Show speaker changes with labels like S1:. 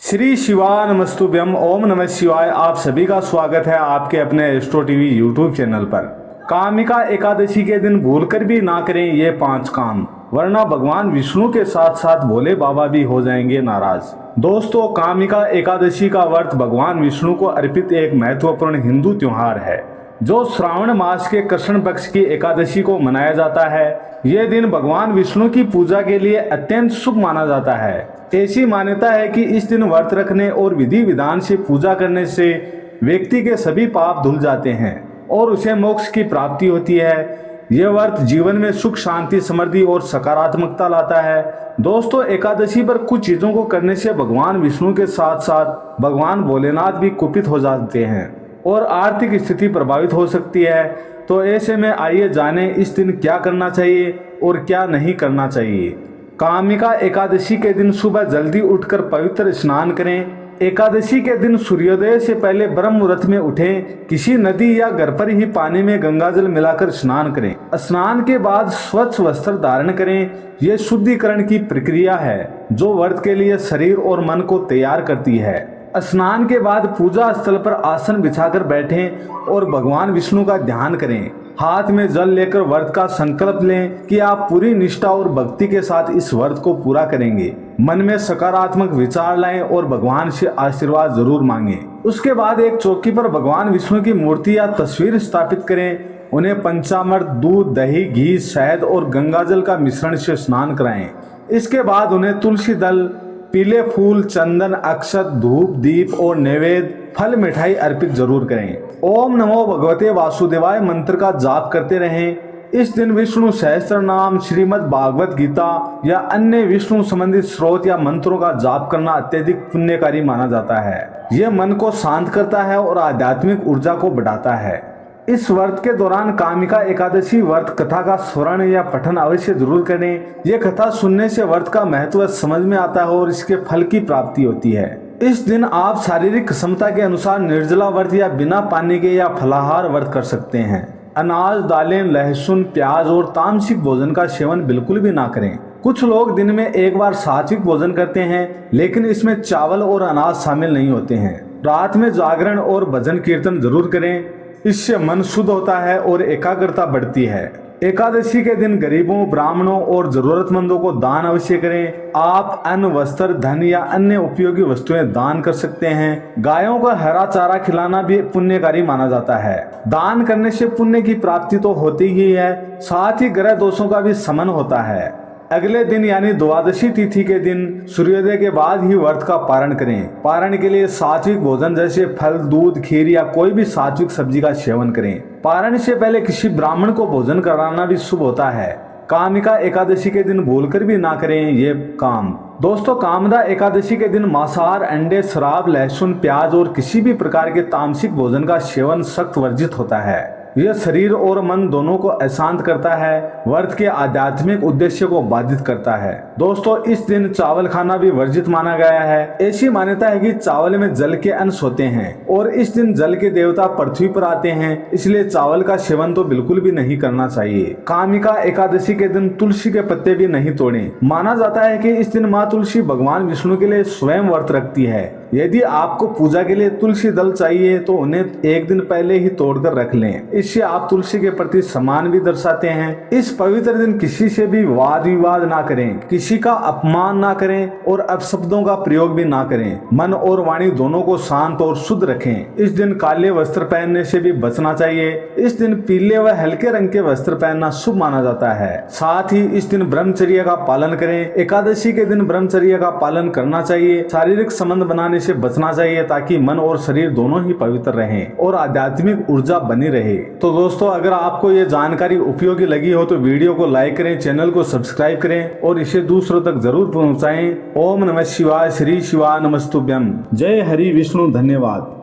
S1: श्री शिवाय नमस्तुभ्यम। ओम नमः शिवाय। आप सभी का स्वागत है आपके अपने एस्ट्रो टीवी यूट्यूब चैनल पर। कामिका एकादशी के दिन भूलकर भी ना करें ये 5 काम, वरना भगवान विष्णु के साथ साथ भोले बाबा भी हो जाएंगे नाराज। दोस्तों, कामिका एकादशी का व्रत भगवान विष्णु को अर्पित एक महत्वपूर्ण हिंदू त्योहार है जो श्रावण मास के कृष्ण पक्ष की एकादशी को मनाया जाता है। यह दिन भगवान विष्णु की पूजा के लिए अत्यंत शुभ माना जाता है। ऐसी मान्यता है कि इस दिन व्रत रखने और विधि विधान से पूजा करने से व्यक्ति के सभी पाप धुल जाते हैं और उसे मोक्ष की प्राप्ति होती है। यह व्रत जीवन में सुख, शांति, समृद्धि और सकारात्मकता लाता है। दोस्तों, एकादशी पर कुछ चीजों को करने से भगवान विष्णु के साथ साथ भगवान भोलेनाथ भी कुपित हो जाते हैं और आर्थिक स्थिति प्रभावित हो सकती है। तो ऐसे में आइए जाने इस दिन क्या करना चाहिए और क्या नहीं करना चाहिए। कामिका एकादशी के दिन सुबह जल्दी उठकर पवित्र स्नान करें। एकादशी के दिन सूर्योदय से पहले ब्रह्म मुहूर्त में उठें। किसी नदी या घर पर ही पानी में गंगाजल मिलाकर स्नान करें। स्नान के बाद स्वच्छ वस्त्र धारण करें। यह शुद्धिकरण की प्रक्रिया है जो व्रत के लिए शरीर और मन को तैयार करती है। स्नान के बाद पूजा स्थल पर आसन बिछाकर बैठें और भगवान विष्णु का ध्यान करें। हाथ में जल लेकर व्रत का संकल्प लें कि आप पूरी निष्ठा और भक्ति के साथ इस व्रत को पूरा करेंगे। मन में सकारात्मक विचार लाएं और भगवान से आशीर्वाद जरूर मांगें। उसके बाद एक चौकी पर भगवान विष्णु की मूर्ति या तस्वीर स्थापित करें। उन्हें पंचामृत, दूध, दही, घी, शहद और गंगाजल का मिश्रण से स्नान कराएं। इसके बाद उन्हें तुलसी दल, पीले फूल, चंदन, अक्षत, धूप, दीप और नैवेद्य, फल, मिठाई अर्पित जरूर करें। ओम नमो भगवते वासुदेवाय मंत्र का जाप करते रहें। इस दिन विष्णु सहस्त्र नाम, श्रीमद् भागवत गीता या अन्य विष्णु संबंधित स्रोत या मंत्रों का जाप करना अत्यधिक पुण्यकारी माना जाता है। यह मन को शांत करता है और आध्यात्मिक ऊर्जा को बढ़ाता है। इस व्रत के दौरान कामिका एकादशी व्रत कथा का स्मरण या पठन अवश्य जरूर करें। यह कथा सुनने से व्रत का महत्व समझ में आता है और इसके फल की प्राप्ति होती है। इस दिन आप शारीरिक क्षमता के अनुसार निर्जला व्रत या बिना पानी के या फलाहार व्रत कर सकते हैं। अनाज, दालें, लहसुन, प्याज और तामसिक भोजन का सेवन बिल्कुल भी ना करें। कुछ लोग दिन में एक बार सात्विक भोजन करते हैं, लेकिन इसमें चावल और अनाज शामिल नहीं होते हैं। रात में जागरण और भजन कीर्तन जरूर करें। इससे मन शुद्ध होता है और एकाग्रता बढ़ती है। एकादशी के दिन गरीबों, ब्राह्मणों और जरूरतमंदों को दान अवश्य करें। आप अन्न, वस्त्र, धन या अन्य उपयोगी वस्तुएं दान कर सकते हैं। गायों का हरा चारा खिलाना भी पुण्यकारी माना जाता है। दान करने से पुण्य की प्राप्ति तो होती ही है, साथ ही ग्रह दोषों का भी शमन होता है। अगले दिन यानी द्वादशी तिथि के दिन सूर्योदय के बाद ही व्रत का पारण करें। पारण के लिए सात्विक भोजन जैसे फल, दूध, खीर या कोई भी सात्विक सब्जी का सेवन करें। पारण से पहले किसी ब्राह्मण को भोजन कराना भी शुभ होता है। कामिका एकादशी के दिन भूलकर भी ना करें ये काम। दोस्तों, कामदा एकादशी के दिन मांसाहार, अंडे, शराब, लहसुन, प्याज और किसी भी प्रकार के तामसिक भोजन का सेवन सख्त वर्जित होता है। यह शरीर और मन दोनों को अशांत करता है, व्रत के आध्यात्मिक उद्देश्य को बाधित करता है। दोस्तों, इस दिन चावल खाना भी वर्जित माना गया है। ऐसी मान्यता है कि चावल में जल के अंश होते हैं और इस दिन जल के देवता पृथ्वी पर आते हैं, इसलिए चावल का सेवन तो बिल्कुल भी नहीं करना चाहिए। कामिका एकादशी के दिन तुलसी के पत्ते भी नहीं तोड़ें। माना जाता है कि इस दिन माँ तुलसी भगवान विष्णु के लिए स्वयं व्रत रखती है। यदि आपको पूजा के लिए तुलसी दल चाहिए तो उन्हें एक दिन पहले ही तोड़कर रख लें। इससे आप तुलसी के प्रति सम्मान भी दर्शाते हैं। इस पवित्र दिन किसी से भी वाद विवाद ना करें, किसी का अपमान ना करें और अपशब्दों का प्रयोग भी ना करें। मन और वाणी दोनों को शांत और शुद्ध रखें। इस दिन काले वस्त्र पहनने से भी बचना चाहिए। इस दिन पीले व हल्के रंग के वस्त्र पहनना शुभ माना जाता है। साथ ही इस दिन ब्रह्मचर्य का पालन करें। एकादशी के दिन ब्रह्मचर्य का पालन करना चाहिए। शारीरिक संबंध बनाने से बचना चाहिए ताकि मन और शरीर दोनों ही पवित्र रहें और आध्यात्मिक ऊर्जा बनी रहे। तो दोस्तों, अगर आपको ये जानकारी उपयोगी लगी हो तो वीडियो को लाइक करें, चैनल को सब्सक्राइब करें और इसे दूसरों तक जरूर पहुंचाएं। ओम नमः शिवाय। श्री शिवाय नमस्तुभ्यम। जय हरि विष्णु। धन्यवाद।